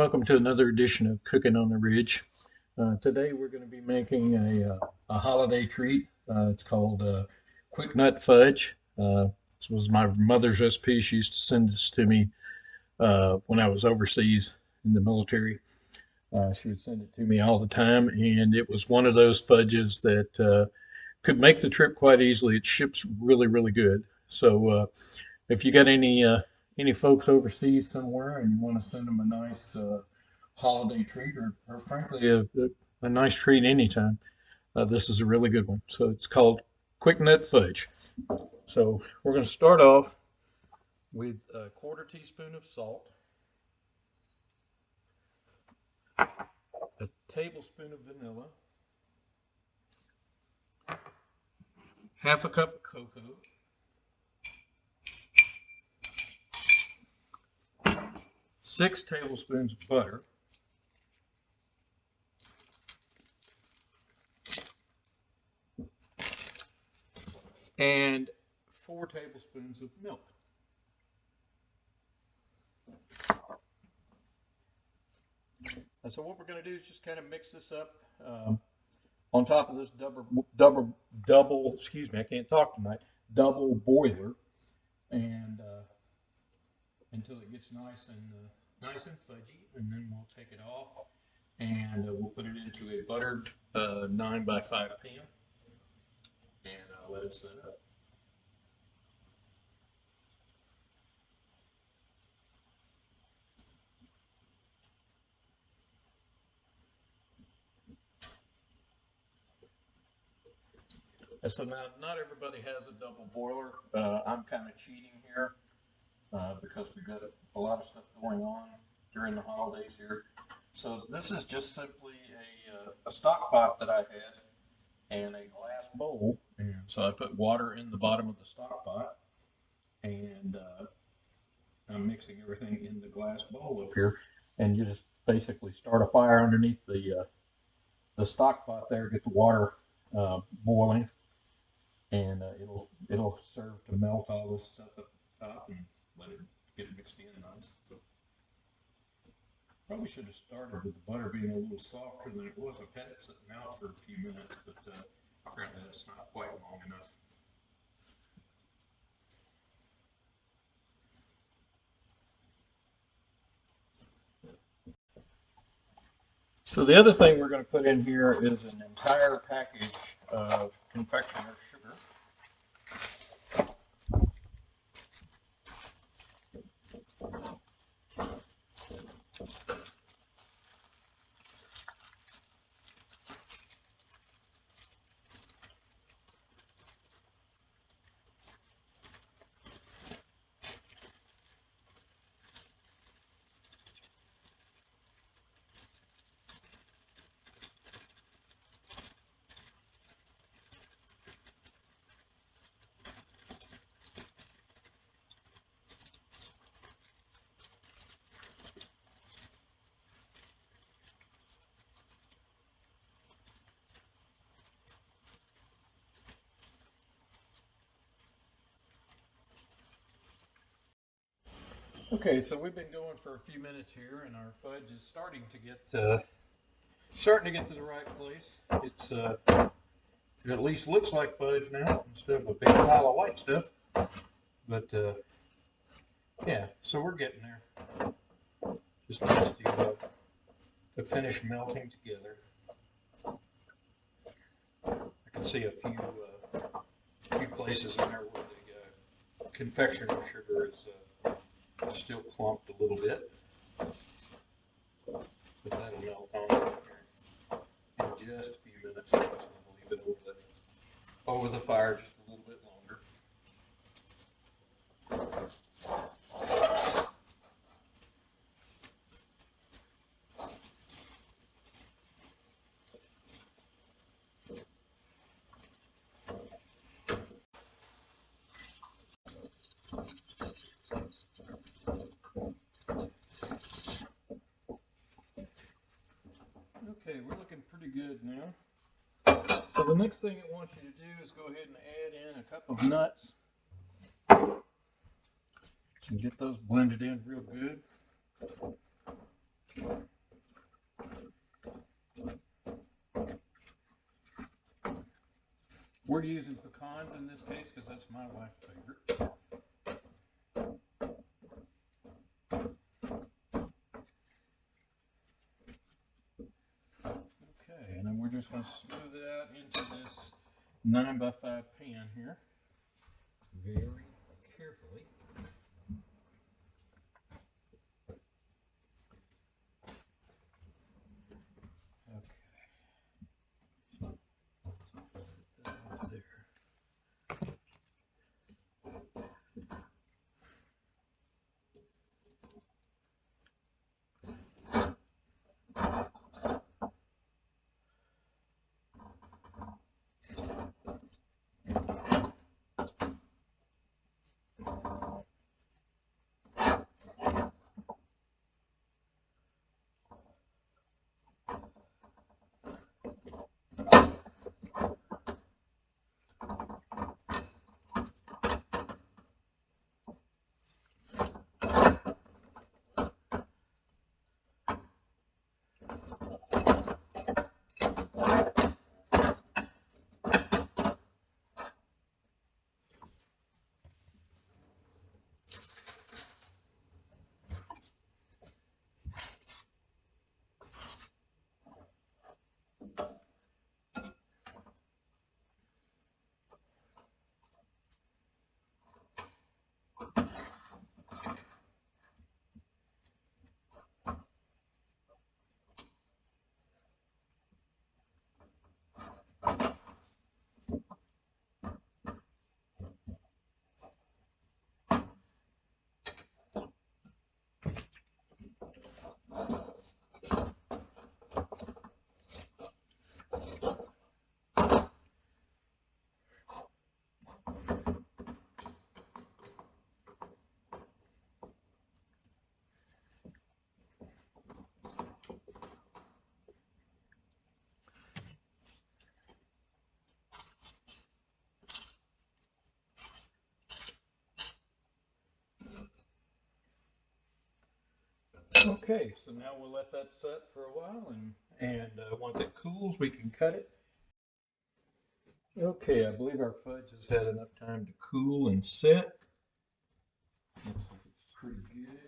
welcome to another edition of Cooking on the Ridge. Today we're going to be making a holiday treat. It's called Quick Nut Fudge. This was my mother's recipe. She used to send this to me when I was overseas in the military. She would send it to me all the time, and it was one of those fudges that could make the trip quite easily. It ships really, really good. So if you got any folks overseas somewhere and you want to send them a nice holiday treat or frankly a nice treat anytime, this is a really good one. So it's called Quick Nut Fudge. So we're going to start off with a quarter teaspoon of salt, a tablespoon of vanilla, half a cup of cocoa, 6 tablespoons of butter, and 4 tablespoons of milk. And so what we're going to do is just kind of mix this up on top of this excuse me, I can't talk tonight, double boiler, and until it gets nice and fudgy, and then we'll take it off and we'll put it into a buttered 9x5 pan and let it set up. So now, not everybody has a double boiler. I'm kind of cheating here because we've got a lot of stuff going on during the holidays here. So this is just simply a stock pot that I had and a glass bowl. And so I put water in the bottom of the stock pot, and I'm mixing everything in the glass bowl up here. And you just basically start a fire underneath the stock pot there, get the water boiling, and it'll serve to melt all this stuff up the top and let it get mixed in nice. Probably should have started with the butter being a little softer than it was. I've had it sitting out for a few minutes, but apparently that's not quite long enough. So the other thing we're going to put in here is an entire package of confectioner sugar. Okay, so we've been going for a few minutes here, and our fudge is starting to get to the right place. It at least looks like fudge now instead of a big pile of white stuff. But yeah, so we're getting there. Just needs to finish melting together. I can see a few places in there where the confectioner sugar is still clumped a little bit, but that'll melt on in just a few minutes. I'm just going to leave it over the fire just a little bit longer. Okay, we're looking pretty good now. So the next thing it wants you to do is go ahead and add in a cup of nuts. And get those blended in real good. We're using pecans in this case because that's my wife's favorite. Okay, and then we're just going to smooth it out into this 9x5 pan here very carefully. Okay, so now we'll let that set for a while, and once it cools, we can cut it. Okay, I believe our fudge has had enough time to cool and set. Looks like it's pretty good.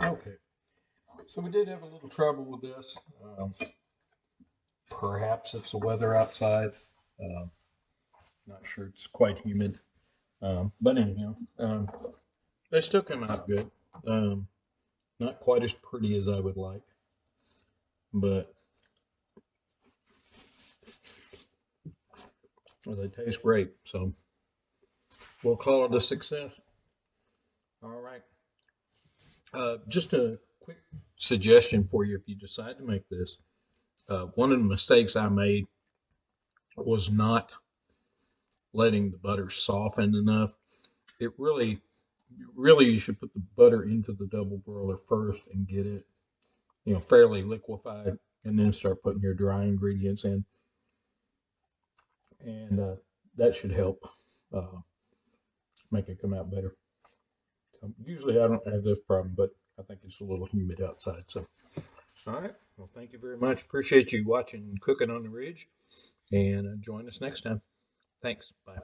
Okay, so we did have a little trouble with this. Perhaps it's the weather outside. Not sure, it's quite humid. But anyhow, they still come out good. Um, Not quite as pretty as I would like, but well, they taste great. So we'll call it a success. All right. Just a quick suggestion for you if you decide to make this. One of the mistakes I made was not letting the butter soften enough. It really, you should put the butter into the double broiler first and get it, fairly liquefied, and then start putting your dry ingredients in, and that should help uh, make it come out better. So usually I don't have this problem, but I think it's a little humid outside. So, all right. Well, thank you very much. Appreciate you watching Cooking on the Ridge, and join us next time. Thanks. Bye.